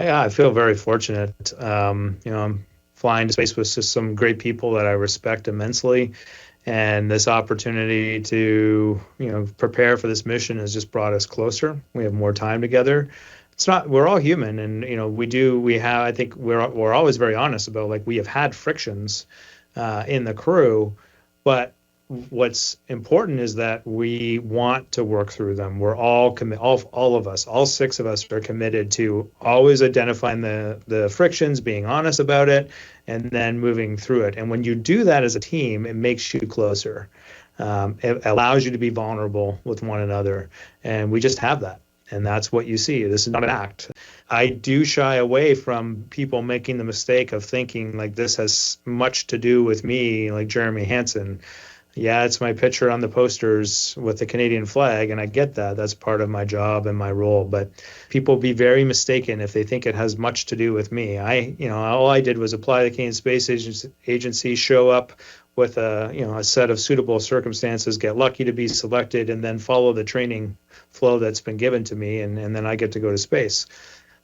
Yeah, I feel very fortunate. I'm flying to space with just some great people that I respect immensely, and this opportunity to, prepare for this mission has just brought us closer. We have more time together. It's not, we're all human, and we have. I think we're always very honest about, like, we have had frictions in the crew, but what's important is that we want to work through them. We're all all of us, all six of us are committed to always identifying the frictions, being honest about it, and then moving through it. And when you do that as a team, it makes you closer. It allows you to be vulnerable with one another, and we just have that. And that's what you see. This is not an act. I do shy away from people making the mistake of thinking like this has much to do with me, like Jeremy Hansen. Yeah, it's my picture on the posters with the Canadian flag, and I get that. That's part of my job and my role. But people be very mistaken if they think it has much to do with me. All I did was apply to the Canadian Space Agency, show up with a set of suitable circumstances, get lucky to be selected, and then follow the training flow that's been given to me, and then I get to go to space.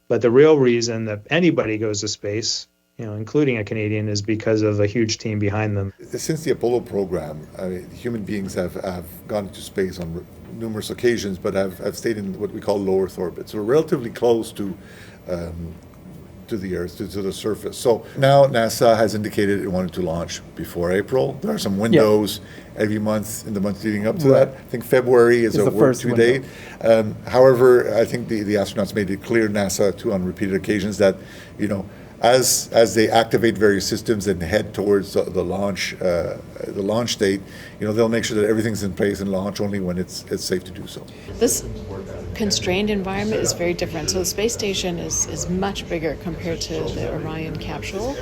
But the real reason that anybody goes to space, including a Canadian, is because of a huge team behind them. Since the Apollo program, human beings have gone into space on numerous occasions, but have stayed in what we call low Earth orbit. So we're relatively close to the Earth, to the surface. So now NASA has indicated it wanted to launch before April. There are some windows every month in the month leading up to that. I think February is a work-to date. However, I think the astronauts made it clear, NASA, too, on repeated occasions, that as they activate various systems and head towards the launch date, they'll make sure that everything's in place and launch only when it's safe to do so. This constrained environment is very different. So the space station is much bigger compared to the Orion capsule.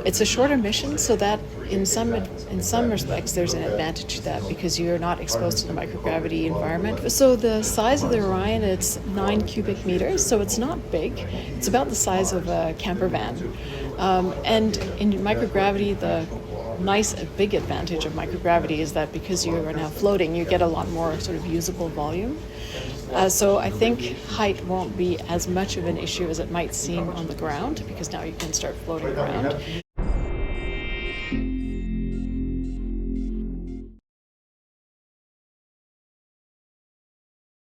It's a shorter mission, so that in some respects there's an advantage to that because you're not exposed to the microgravity environment. So the size of the Orion, it's 9 cubic meters, so it's not big. It's about the size of a camper van. And in microgravity, the nice big advantage of microgravity is that because you are now floating, you get a lot more sort of usable volume. So I think height won't be as much of an issue as it might seem on the ground because now you can start floating around.